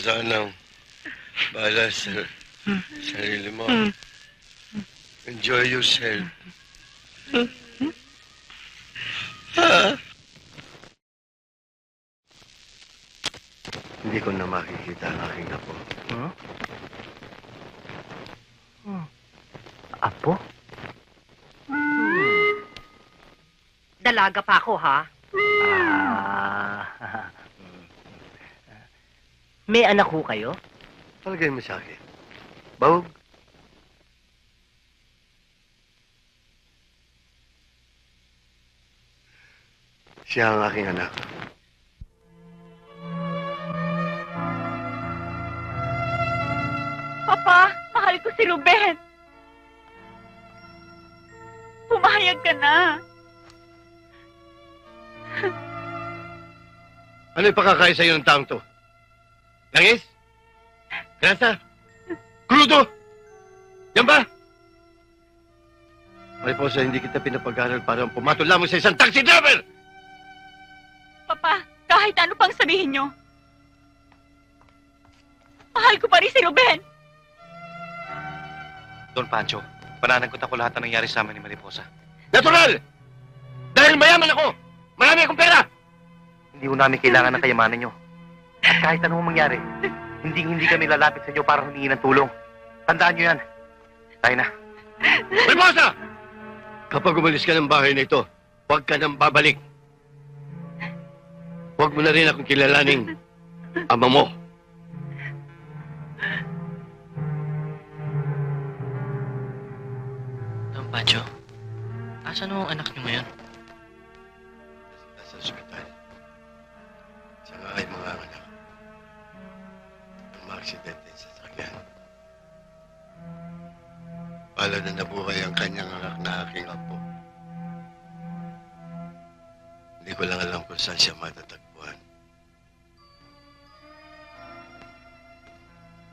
sanang bahala sa sarili mo. Enjoy yourself. Hindi ko na makikita ang aking apo. Huh? Apo? Dalaga pa ako, ha? May anak ho kayo? Palagay mo sa akin. Bahog. Siya ang aking anak. Papa, mahal ko si Ruben. Pumayag ka na. Ano ipakakain sa'yo ng taong to? Langis? Grasa? Crudo? Yan ba? Mariposa, hindi kita pinapag-aral para pumatol lamang sa isang taxi driver! Papa, kahit ano pang sabihin nyo, mahal ko pa rin si Ruben. Don Pancho, pananagot ako lahat na nangyari sa amin ni Mariposa. Natural! Dahil mayaman ako! Marami akong pera! Hindi ko namin kailangan ng kayamanan nyo. At kahit anong mangyari, hindi kami lalapit sa inyo para humingi ng tulong. Tandaan nyo yan. Tayo na. Mariposa! Kapag umalis ka ng bahay na ito, huwag ka nang babalik. Huwag mo na rin akong kilalaning ama mo. Don Pancho, asan ho ang anak niyo ngayon? Nasa ospital. Saka ay mga anak. Ang mga aksidente sa sakyan. Pala na nabuhay ang kanyang anak na aking apo. Hindi ko lang alam kung saan siya matatagpuan.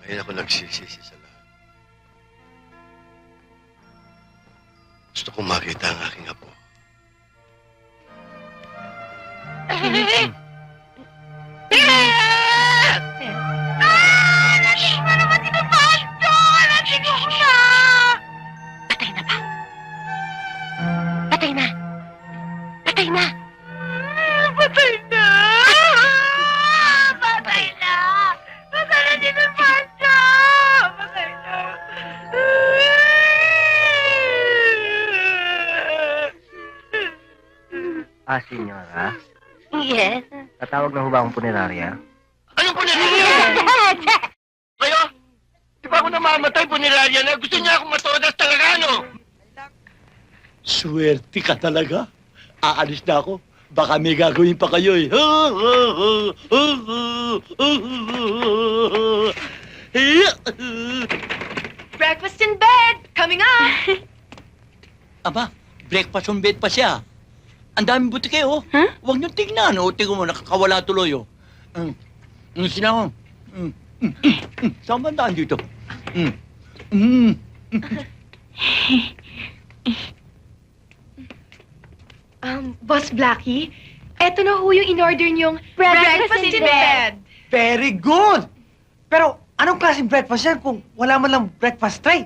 Ngayon ako nagsisisi sa lahat. Gusto kong makita ang aking apo. Naging mo naman si Don Pancho! Naging mo siya! Patay na ba? Patay na! Patay na! Patay na! Patay na! Patay na si Don Pancho! Patay na! Senyora. Yes. Tatawag na ho ba akong punerarya? Anong punerarya? Kayo? Di ba ako namamatay punerarya na? Gusto niya akong matodas talaga, ano? Swerte ka talaga. Aalis na ako. Baka may gagawin pa kayo eh. Breakfast in bed! Coming up! Aba, breakfast on bed pa siya. Ang daming butike, oh. Huh? Huwag niyong tignan, oh. Tingnan mo, nakakawala tuloy, oh. Sinahon. Saan ba ang daan dito? Boss Blackie, eto na ho yung in-order niyong breakfast in bed. Very good! Pero anong klaseng breakfast yan kung wala man lang breakfast tray?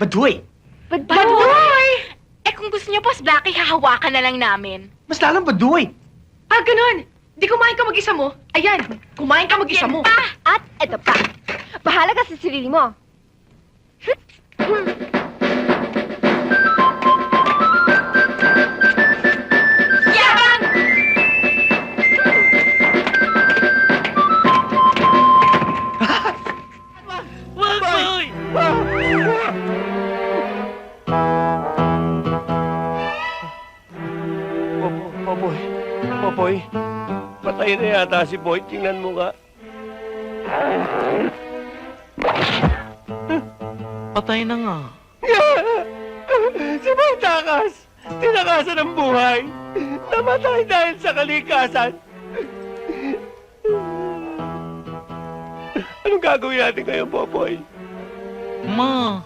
Baduy! Baduy! Eh kung gusto niyo, Boss Blackie, hahawakan na lang namin. Mas lalang baduy! Ah, ganun! Di kumain ka mag-isa mo. Ayan, kumain ka mag-isa mo. At eto pa. Bahala ka sa sarili mo. Yaman! Wag, boy! Popoy. Popoy. Patay na yata si Boy. Tingnan mo nga. Patay na nga. Si Boy Takas. Tinakasan ng buhay. Namatay dahil sa kalikasan. Anong gagawin natin ngayon, Popoy? Ma,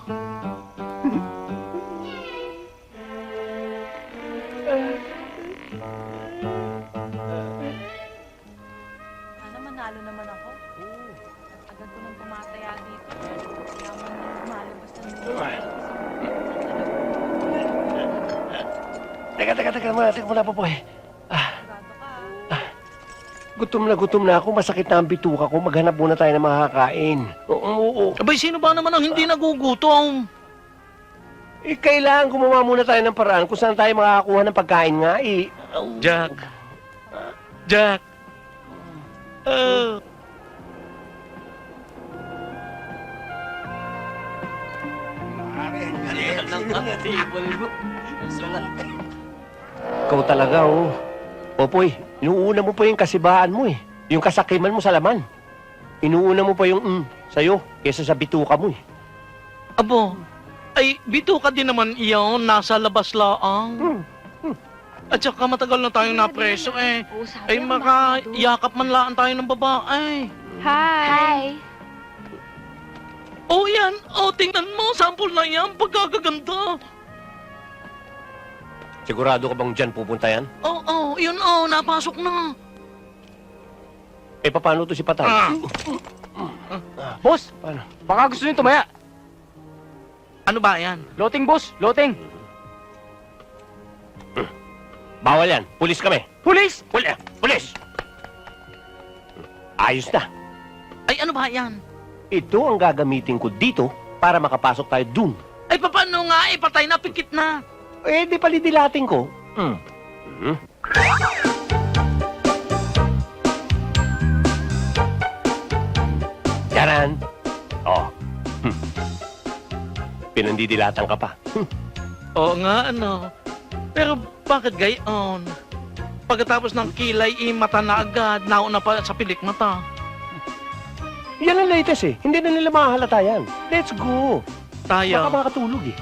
Sana manalo naman ako. Teka muna, Popoy. Gutom na ako. Masakit na ang bituka ko. Maghanap muna tayo ng makakain. Oo. Abay, sino ba naman ang hindi nagugutom? Kailangan gumawa muna tayo ng paraan kung saan tayo makakakuha ng pagkain nga eh. Jack. Ikaw talaga, oh. Popoy, inuuna mo pa yung kasibaan mo eh. Yung kasakiman mo sa laman. Inuuna mo pa yung sa'yo kesa sa bituka mo eh. Abo, ay, bito ka din naman iyon. Nasa labas laang. At saka matagal na tayong napreso eh. Ay, makayakap man laan tayo ng babae. Hi. Oh, yan. Oh, tingnan mo. Sample na yan. Pagkagaganda. Sigurado ka bang dyan pupunta yan? Oh, yun napasok na. Eh, paano to si Patay? Boss, Paano? baka gusto niyo tumaya. Ano ba yan? Loting, boss. Loting. Bawal yan. Pulis kami. Pulis! Pulis! Ayos na. Ay, ano ba yan? Ito ang gagamitin ko dito para makapasok tayo dun. Ay, paano nga eh? Patay na, pikit na. Eh, di palidilating ko. Yaran. Oh. Pinandidilatan ka pa. Oo nga, ano. Pero bakit gayon? Pagkatapos ng kilay, mata na agad. Nauna pa sa pilik mata. Yan ang latest eh. Hindi na nila makahalata yan. Let's go. Tayo. Baka makatulog eh.